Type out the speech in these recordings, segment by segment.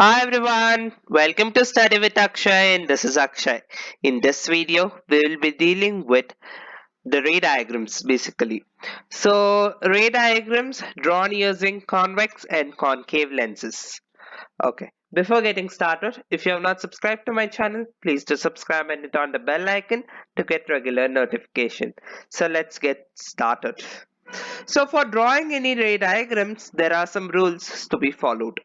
Hi everyone, welcome to Study with Akshay and this is Akshay. In this video, we will be dealing with the ray diagrams basically. So, ray diagrams drawn using convex and concave lenses. Okay, before getting started, if you have not subscribed to my channel, please do subscribe and hit on the bell icon to get regular notification. So, let's get started. So, for drawing any ray diagrams, there are some rules to be followed.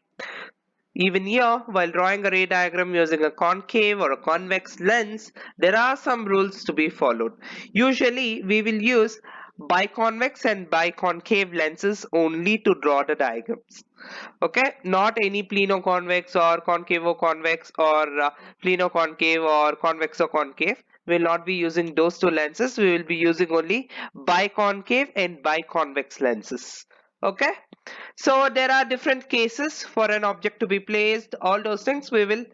Even here, while drawing a ray diagram using a concave or a convex lens, there are some rules to be followed. Usually, we will use biconvex and biconcave lenses only to draw the diagrams. Okay, not any plano-convex or concavo-convex or plano-concave or convexo-concave. We will not be using those two lenses. We will be using only biconcave and biconvex lenses. Okay. So there are different cases for an object to be placed. All those things we will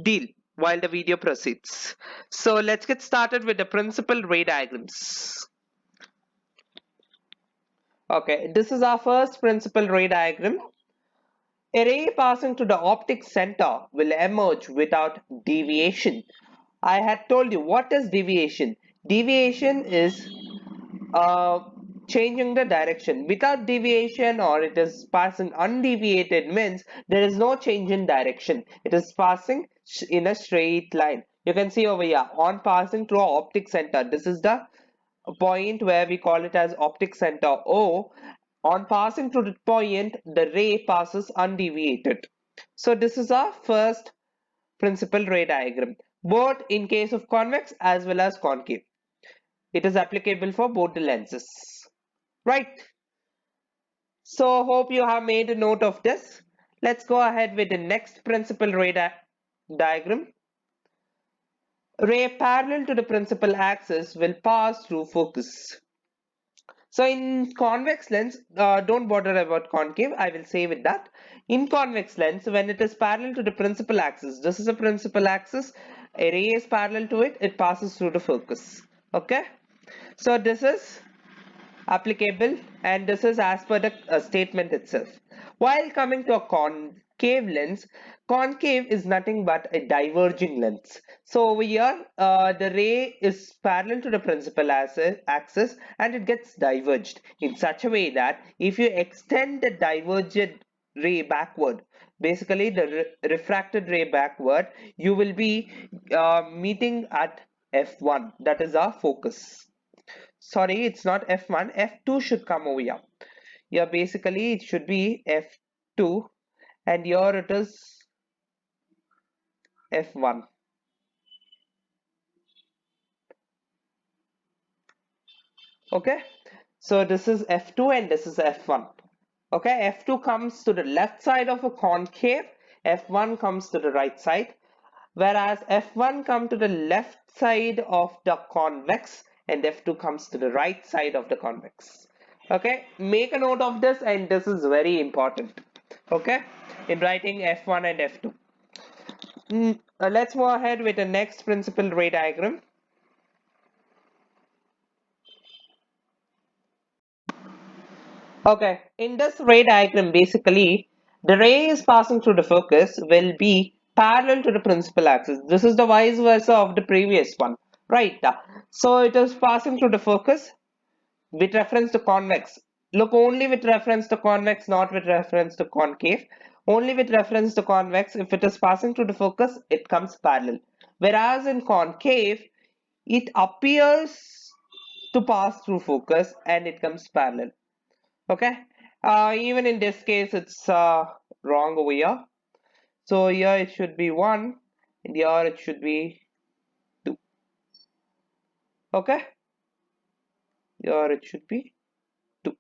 deal while the video proceeds. So let's get started with the principal ray diagrams. Okay, this is our first principal ray diagram. A ray passing to the optic center will emerge without deviation. I had told you what is deviation. Deviation is uh, changing the direction. Without deviation or it is passing undeviated means there is no change in direction. It is passing in a straight line. You can see over here on passing through our optic center. This is the point where we call it as optic center O. On passing through the point, the ray passes undeviated. So this is our first principal ray diagram, both in case of convex as well as concave. It is applicable for both the lenses, right? So hope you have made a note of this. Let's go ahead with the next principal ray diagram. Ray parallel to the principal axis will pass through focus. So in convex lens, don't bother about concave, I will say with that. In convex lens, when it is parallel to the principal axis, this is a principal axis, a ray is parallel to it, it passes through the focus. Okay, so this is applicable and this is as per the statement itself. While coming to a concave lens, concave is nothing but a diverging lens. So over here the ray is parallel to the principal axis and it gets diverged in such a way that if you extend the divergent ray backward, basically the refracted ray backward, you will be meeting at f1, that is our focus. Sorry, it's not f1, f2 should come over here. Yeah, basically it should be f2 and here it is f1. Okay, so this is f2 and this is f1. Okay, f2 comes to the left side of a concave, f1 comes to the right side, whereas f1 comes to the left side of the convex and f2 comes to the right side of the convex. Okay, make a note of this and this is very important. Okay, in writing f1 and f2. Let's move ahead with the next principal ray diagram. Okay, in this ray diagram, basically, the ray is passing through the focus will be parallel to the principal axis. This is the vice versa of the previous one, right? So it is passing through the focus with reference to convex. Look, only with reference to convex, not with reference to concave. Only with reference to convex, if it is passing through the focus, it comes parallel. Whereas in concave, it appears to pass through focus and it comes parallel. Okay, even in this case it's wrong over here. So here it should be 1 and here it should be 2. Okay, here it should be 2.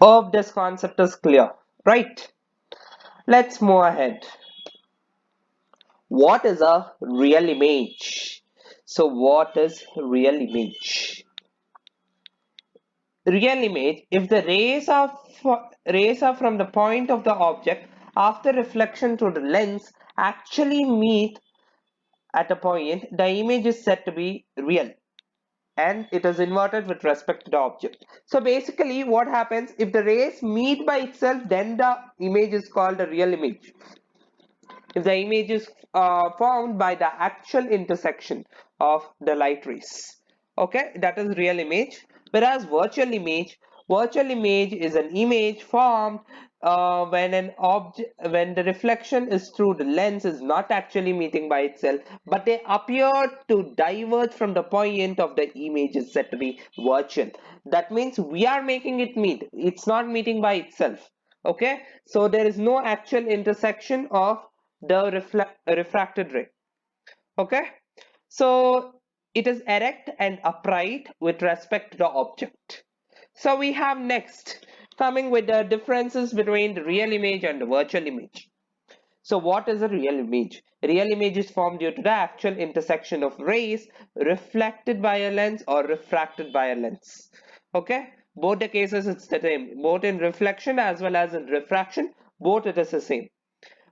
Hope this concept is clear, right? Let's move ahead. What is a real image? So what is real image? Real image, if the rays are from the point of the object after reflection through the lens actually meet at a point, the image is said to be real. and it is inverted with respect to the object. So basically what happens, if the rays meet by itself, then the image is called a real image. If the image is formed by the actual intersection of the light rays, okay, that is real image. Whereas virtual image is an image formed when the reflection is through the lens is not actually meeting by itself, but they appear to diverge from the point of the image is said to be virtual. That means we are making it meet, it's not meeting by itself. Okay, so there is no actual intersection of the refracted ray. Okay, so it is erect and upright with respect to the object. So we have next coming with the differences between the real image and the virtual image. So what is a real image? A real image is formed due to the actual intersection of rays reflected by a lens or refracted by a lens. Okay, both the cases it's the same, both in reflection as well as in refraction, both it is the same.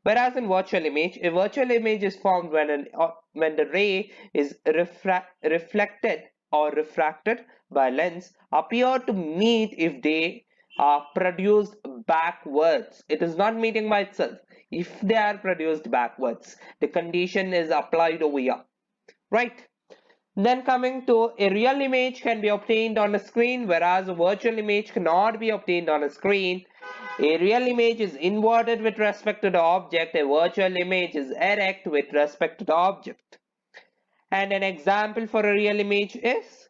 Whereas in virtual image, a virtual image is formed when the ray is reflected or refracted by lens appear to meet if they are produced backwards. It is not meeting by itself. If they are produced backwards, the condition is applied over here, right? Then coming to a real image can be obtained on a screen, whereas a virtual image cannot be obtained on a screen. A real image is inverted with respect to the object. A virtual image is erect with respect to the object. And an example for a real image is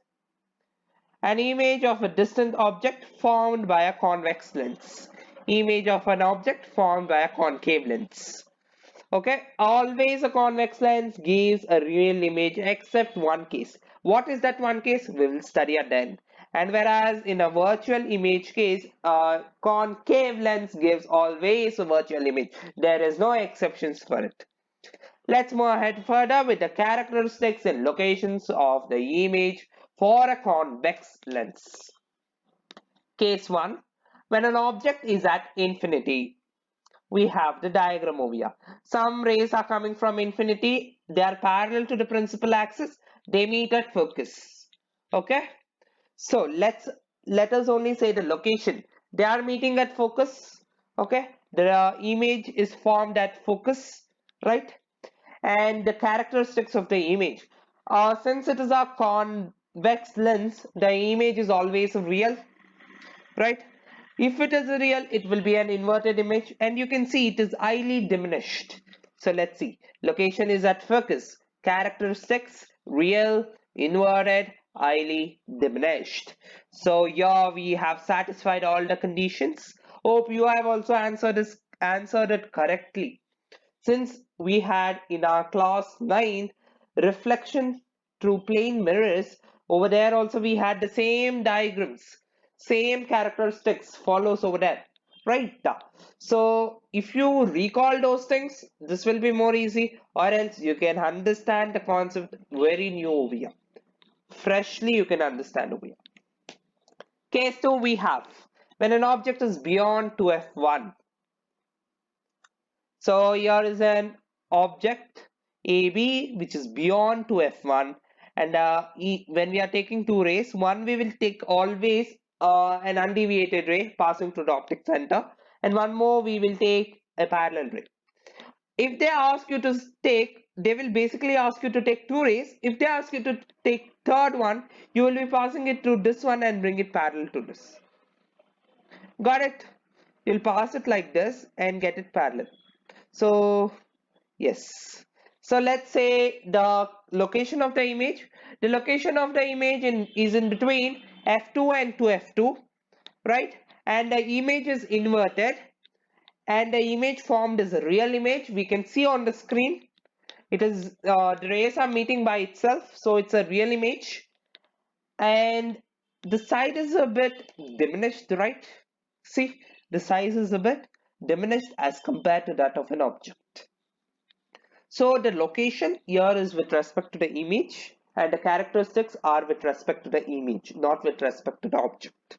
an image of a distant object formed by a convex lens. Image of an object formed by a concave lens. Okay, always a convex lens gives a real image except one case. What is that one case? We will study at the end. And whereas in a virtual image case, a concave lens gives always a virtual image. There is no exceptions for it. Let's move ahead further with the characteristics and locations of the image for a convex lens. Case 1. When an object is at infinity, we have the diagram over here. Some rays are coming from infinity. They are parallel to the principal axis. They meet at focus. Okay. So let us only say the location. They are meeting at focus. Okay. The image is formed at focus, right? And the characteristics of the image. Since it is a convex lens, the image is always real, right? If it is real, it will be an inverted image, and you can see it is highly diminished. So let's see. Location is at focus. Characteristics, real, inverted, highly diminished. So here we have satisfied all the conditions. Hope you have also answered it correctly. Since we had in our class 9 reflection through plane mirrors, over there also we had the same diagrams, same characteristics follows over there, right? So if you recall those things, this will be more easy, or else you can understand the concept very new over here. Freshly you can understand over here. Case 2 we have when an object is beyond 2f1. So here is an object AB which is beyond 2f1, and when we are taking two rays, one we will take always an undeviated ray passing through the optic center, and one more we will take a parallel ray. If they ask you to take, they will basically ask you to take two rays. If they ask you to take third one, you will be passing it through this one and bring it parallel to this. Got it? You'll pass it like this and get it parallel. So yes. So let's say the location of the image. The location of the image is in between f2 and 2f2, right? And the image is inverted, and the image formed is a real image. We can see on the screen. It is the rays are meeting by itself, so it's a real image. And the size is a bit diminished, right? See, the size is a bit diminished as compared to that of an object. So the location here is with respect to the image, and the characteristics are with respect to the image, not with respect to the object.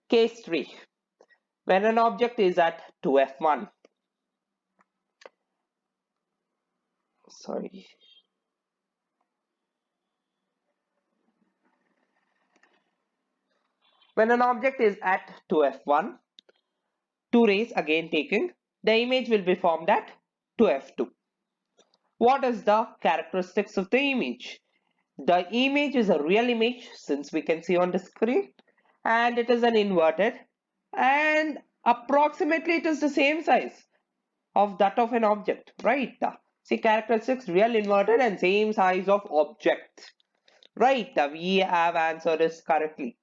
Case 3. When an object is at 2f1. Sorry. When an object is at 2f1, two rays again taken, the image will be formed at 2f2. What is the characteristics of the image? The image is a real image since we can see on the screen, and it is an inverted, and approximately it is the same size of that of an object, right? See, characteristics real, inverted, and same size of object, right? We have answered this correctly,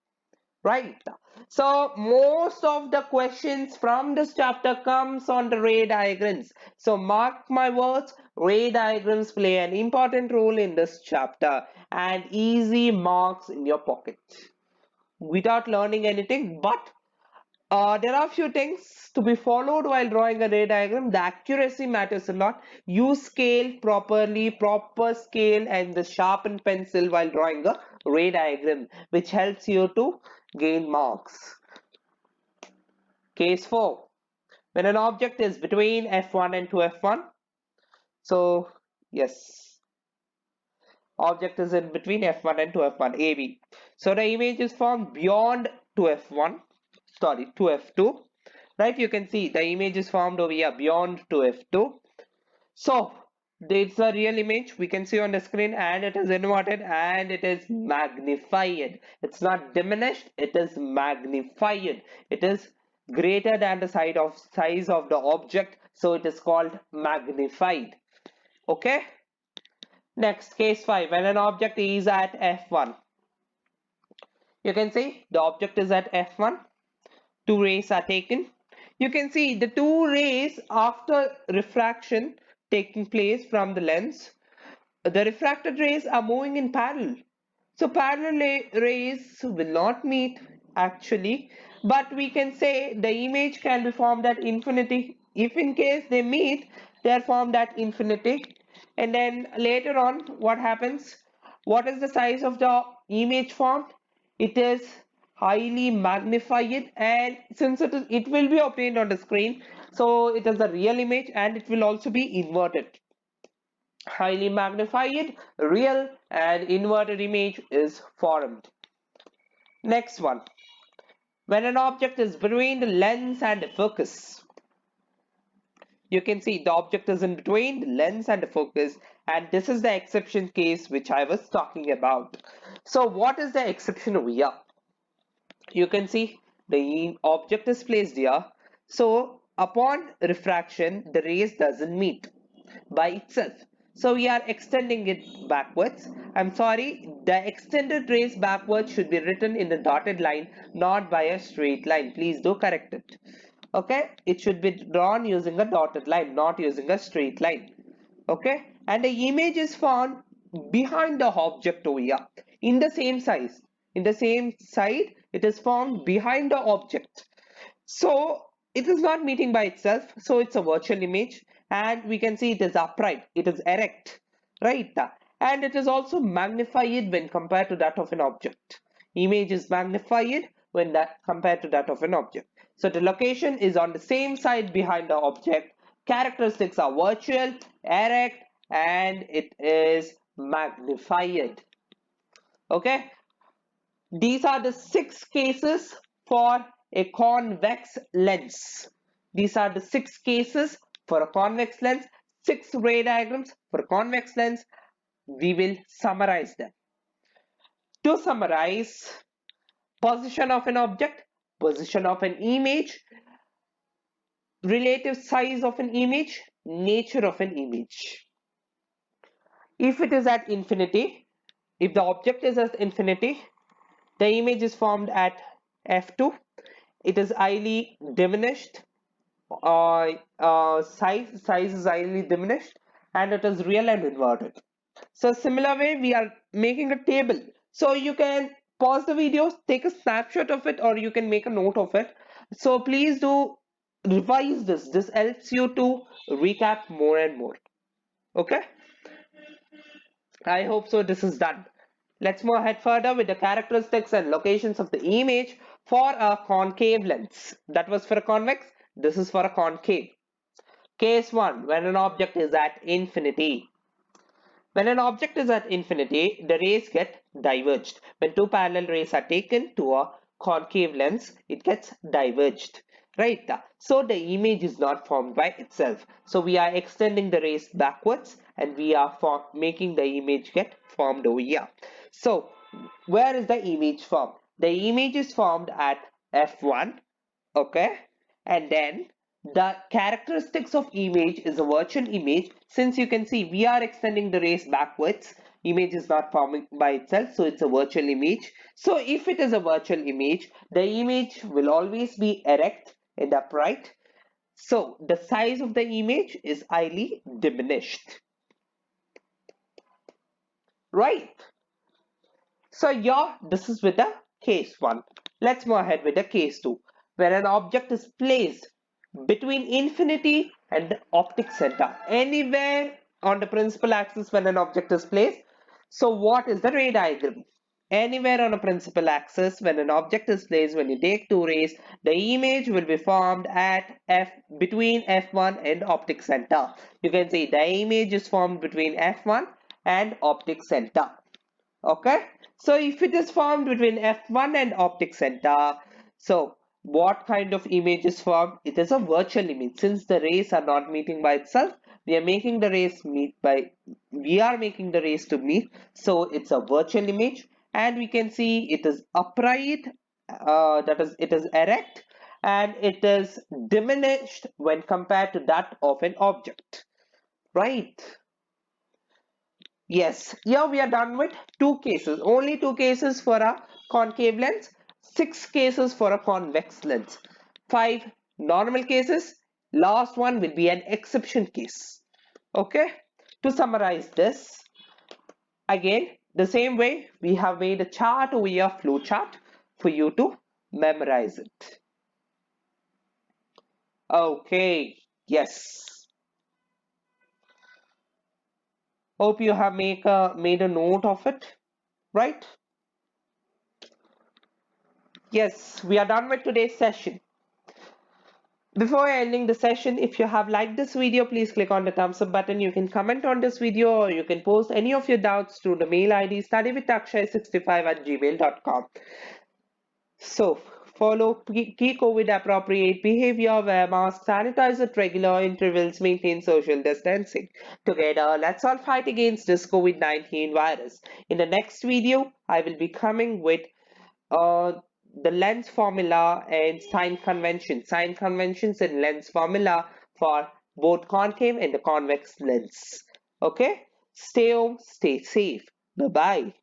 right? So most of the questions from this chapter comes on the ray diagrams. So mark my words, ray diagrams play an important role in this chapter and easy marks in your pocket without learning anything. But there are a few things to be followed while drawing a ray diagram. The accuracy matters a lot. Use scale properly, proper scale and the sharpened pencil while drawing a ray diagram, which helps you to gain marks. Case 4. When an object is between f1 and 2f1. So, yes, object is in between f1 and 2f1, AB. So the image is formed beyond 2f1. Sorry, 2f2, right? You can see the image is formed over here beyond 2f2. So it's a real image we can see on the screen, and it is inverted and it is magnified. It's not diminished, it is magnified. It is greater than the size of the object, so it is called magnified. Okay, next, case 5. When an object is at f1, you can see the object is at f1. Two rays are taken. You can see the two rays after refraction taking place from the lens. The refracted rays are moving in parallel. So parallel rays will not meet actually, but we can say the image can be formed at infinity. If in case they meet, they are formed at infinity. And then later on, what happens? What is the size of the image formed? It is highly magnified, and since it will be obtained on the screen, so it is a real image and it will also be inverted. Highly magnified, real and inverted image is formed. Next one. When an object is between the lens and the focus. You can see the object is in between the lens and the focus, and this is the exception case which I was talking about. So what is the exception over here? You can see the object is placed here. So upon refraction, the rays doesn't meet by itself. So we are extending it backwards. I'm sorry, the extended rays backwards should be written in the dotted line, not by a straight line. Please do correct it. Okay, it should be drawn using a dotted line, not using a straight line. Okay, and the image is found behind the object over here in the same size. In the same side, it is formed behind the object. So it is not meeting by itself, so it's a virtual image, and we can see it is upright, it is erect, right? And it is also magnified when compared to that of an object. Image is magnified when compared to that of an object. So the location is on the same side behind the object. Characteristics are virtual, erect, and it is magnified. Okay, these are the 6 cases for a convex lens. These are the 6 cases for a convex lens, 6 ray diagrams for a convex lens. We will summarize them. To summarize, position of an object, position of an image, relative size of an image, nature of an image. If it is at infinity, if the object is at infinity, the image is formed at f2. It is highly diminished. Size is highly diminished, and it is real and inverted. So similar way, we are making a table. So you can pause the video, take a snapshot of it, or you can make a note of it. So please do revise this. This helps you to recap more and more. Okay? I hope so. This is done. Let's move ahead further with the characteristics and locations of the image for a concave lens. That was for a convex. This is for a concave. Case 1. When an object is at infinity. When an object is at infinity, the rays get diverged. When two parallel rays are taken to a concave lens, it gets diverged, right? So the image is not formed by itself. So we are extending the rays backwards and we are making the image get formed over here. So where is the image formed? The image is formed at f1, okay, and then the characteristics of image is a virtual image. Since you can see we are extending the rays backwards, image is not forming by itself, so it's a virtual image. So if it is a virtual image, the image will always be erect and upright, so the size of the image is highly diminished, right? So yeah, this is with the case 1. Let's move ahead with the case 2, where an object is placed between infinity and the optic center, anywhere on the principal axis when an object is placed. So what is the ray diagram? Anywhere on a principal axis when an object is placed, when you take two rays, the image will be formed at f between f1 and optic center. You can see the image is formed between f1 and optic center. Okay, so if it is formed between f1 and optic center, so what kind of image is formed? It is a virtual image. Since the rays are not meeting by itself, we are making the rays to meet, so it's a virtual image. And we can see it is upright, that is, it is erect, and it is diminished when compared to that of an object, right? Yes, here we are done with 2 cases, only 2 cases for a concave lens, 6 cases for a convex lens, 5 normal cases, last one will be an exception case. Okay, to summarize this, again, the same way we have made a chart over here, flow chart, for you to memorize it. Okay, yes. Hope you have made a note of it, right? Yes, we are done with today's session. Before ending the session, if you have liked this video, please click on the thumbs up button. You can comment on this video or you can post any of your doubts through the mail ID studywithakshay65@gmail.com. So, follow key COVID appropriate behavior, wear masks, sanitize at regular intervals, maintain social distancing. Together, let's all fight against this COVID-19 virus. In the next video, I will be coming with uh, the lens formula and sign conventions and lens formula for both concave and the convex lens. Okay, stay home, stay safe. Bye bye.